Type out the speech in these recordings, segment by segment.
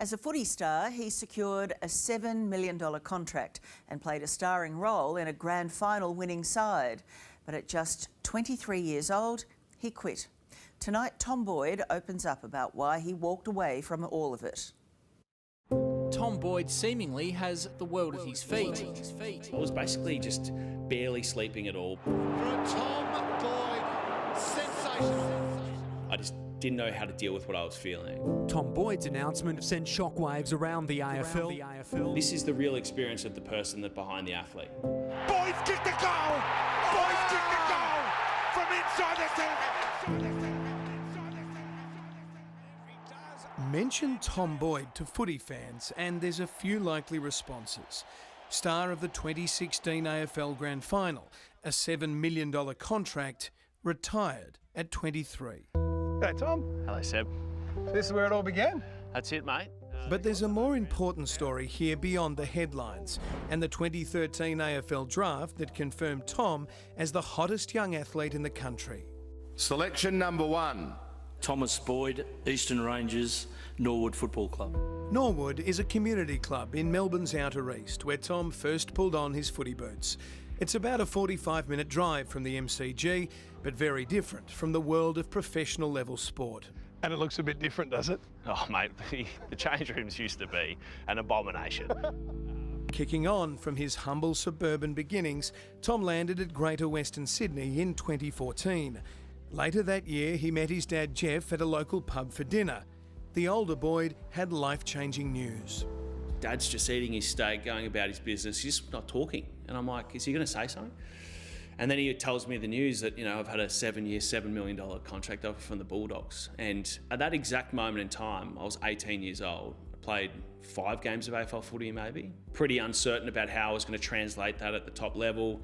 As a footy star, he secured a $7 million contract and played a starring role in a grand final winning side. But at just 23 years old, he quit. Tonight, Tom Boyd opens up about why he walked away from all of it. Tom Boyd seemingly has the world at his feet. I was basically just barely sleeping at all. For a Tom Boyd sensation. I just didn't know how to deal with what I was feeling. Tom Boyd's announcement sent shockwaves around the AFL. This is the real experience of the person that behind the athlete. Boyd's kicked a goal! Boyd's kicked a goal! From inside the circle! Mention Tom Boyd to footy fans and there's a few likely responses. Star of the 2016 AFL Grand Final, a $7 million contract, retired at 23. Hey Tom. Hello Seb. This is where it all began? That's it, mate. But there's a more important story here beyond the headlines and the 2013 AFL draft that confirmed Tom as the hottest young athlete in the country. Selection number 1. Thomas Boyd, Eastern Rangers, Norwood Football Club. Norwood is a community club in Melbourne's Outer East where Tom first pulled on his footy boots. It's about a 45-minute drive from the MCG, but very different from the world of professional level sport. And it looks a bit different, does it? Oh mate, the change rooms used to be an abomination. Kicking on from his humble suburban beginnings, Tom landed at Greater Western Sydney in 2014. Later that year, he met his dad Jeff at a local pub for dinner. The older Boyd had life-changing news. Dad's just eating his steak, going about his business, he's just not talking. And I'm like, is he going to say something? And then he tells me the news that, I've had a 7-year, $7 million contract offer from the Bulldogs. And at that exact moment in time, I was 18 years old. I played 5 games of AFL footy maybe. Pretty uncertain about how I was going to translate that at the top level.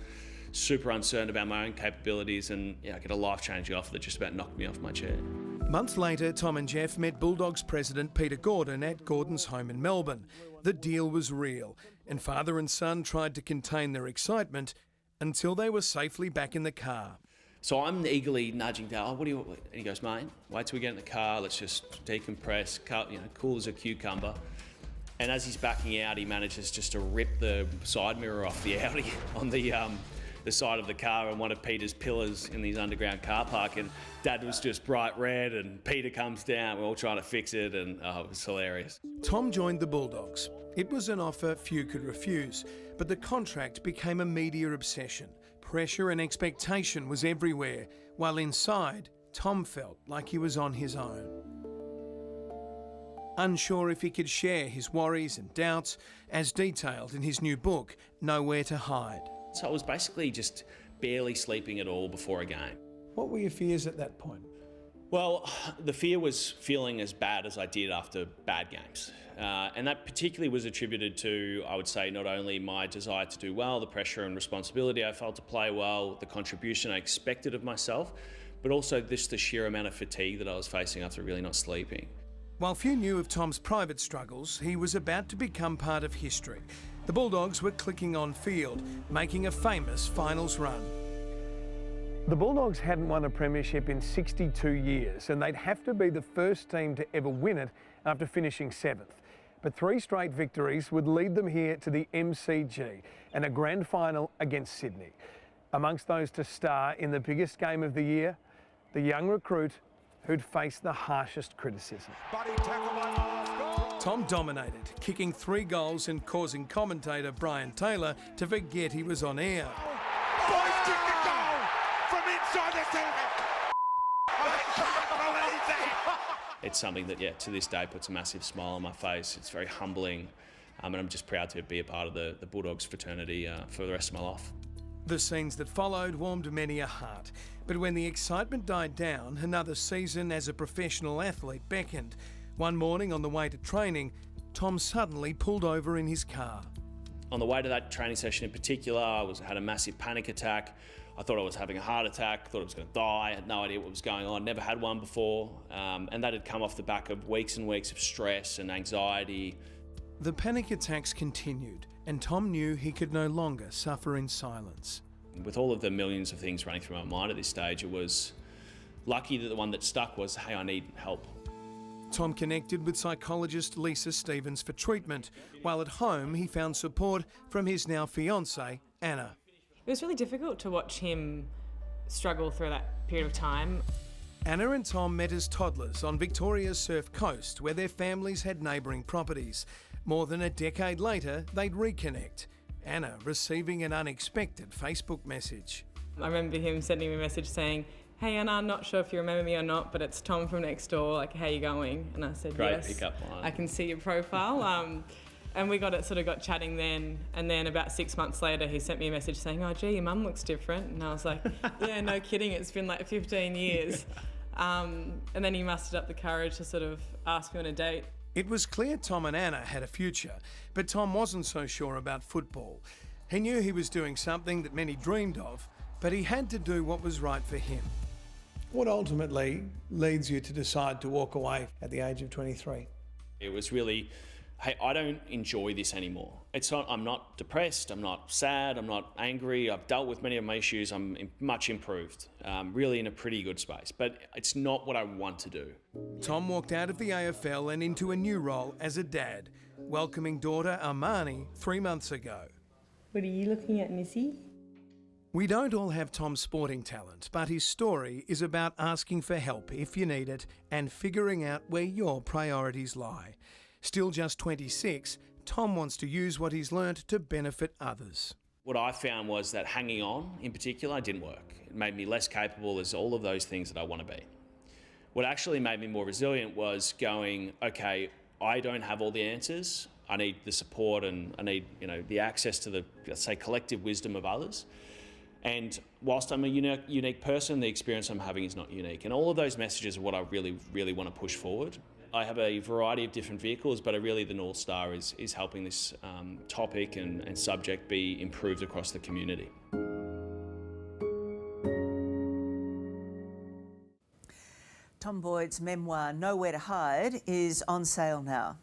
Super uncertain about my own capabilities and I get a life-changing offer that just about knocked me off my chair. Months later, Tom and Jeff met Bulldogs president Peter Gordon at Gordon's home in Melbourne. The deal was real, and father and son tried to contain their excitement until they were safely back in the car. So I'm eagerly nudging Dad, and he goes, mate, wait till we get in the car, let's just decompress, cool as a cucumber. And as he's backing out, he manages just to rip the side mirror off the Audi on the side of the car and one of Peter's pillars in his underground car park, and Dad was just bright red and Peter comes down, we're all trying to fix it, and it was hilarious. Tom joined the Bulldogs. It was an offer few could refuse, but the contract became a media obsession. Pressure and expectation was everywhere, while inside, Tom felt like he was on his own. Unsure if he could share his worries and doubts, as detailed in his new book, Nowhere to Hide. So I was basically just barely sleeping at all before a game. What were your fears at that point? Well, the fear was feeling as bad as I did after bad games. And that particularly was attributed to, I would say, not only my desire to do well, the pressure and responsibility I felt to play well, the contribution I expected of myself, but also just the sheer amount of fatigue that I was facing after really not sleeping. While few knew of Tom's private struggles, he was about to become part of history. The Bulldogs were clicking on field, making a famous finals run. The Bulldogs hadn't won a premiership in 62 years, and they'd have to be the first team to ever win it after finishing 7th. But 3 straight victories would lead them here to the MCG and a grand final against Sydney. Amongst those to star in the biggest game of the year, the young recruit who'd faced the harshest criticism. Tom dominated, kicking 3 goals and causing commentator Brian Taylor to forget he was on air. Boyd kicked a goal from inside the circle. It's something that, to this day puts a massive smile on my face. It's very humbling, and I'm just proud to be a part of the Bulldogs fraternity for the rest of my life. The scenes that followed warmed many a heart, but when the excitement died down, another season as a professional athlete beckoned. One morning on the way to training, Tom suddenly pulled over in his car. On the way to that training session in particular, I had a massive panic attack. I thought I was having a heart attack, thought I was going to die, I had no idea what was going on, never had one before, and that had come off the back of weeks and weeks of stress and anxiety. The panic attacks continued, and Tom knew he could no longer suffer in silence. With all of the millions of things running through my mind at this stage, it was lucky that the one that stuck was, hey, I need help. Tom connected with psychologist Lisa Stevens for treatment, while at home he found support from his now fiancée, Anna. It was really difficult to watch him struggle through that period of time. Anna and Tom met as toddlers on Victoria's Surf Coast, where their families had neighbouring properties. More than a decade later, they'd reconnect. Anna receiving an unexpected Facebook message. I remember him sending me a message saying, "Hey Anna, I'm not sure if you remember me or not, but it's Tom from next door, like, how you going?" And I said, Great yes, pickup line. I can see your profile. And we got chatting then, and then about 6 months later he sent me a message saying, "Oh gee, your mum looks different." And I was like, yeah, no kidding, it's been like 15 years. And then he mustered up the courage to sort of ask me on a date. It was clear Tom and Anna had a future, but Tom wasn't so sure about football. He knew he was doing something that many dreamed of, but he had to do what was right for him. What ultimately leads you to decide to walk away at the age of 23? It was really, hey, I don't enjoy this anymore. It's not, I'm not depressed, I'm not sad, I'm not angry. I've dealt with many of my issues. I'm much improved, really in a pretty good space, but it's not what I want to do. Tom walked out of the AFL and into a new role as a dad, welcoming daughter Armani 3 months ago. What are you looking at, Missy? We don't all have Tom's sporting talent, but his story is about asking for help if you need it and figuring out where your priorities lie. Still just 26, Tom wants to use what he's learnt to benefit others. What I found was that hanging on, in particular, didn't work. It made me less capable as all of those things that I want to be. What actually made me more resilient was going, okay, I don't have all the answers. I need the support and I need, the access to the, let's say, collective wisdom of others. And whilst I'm a unique person, the experience I'm having is not unique. And all of those messages are what I really, really want to push forward. I have a variety of different vehicles, but really the North Star is helping this topic and subject be improved across the community. Tom Boyd's memoir, Nowhere to Hide, is on sale now.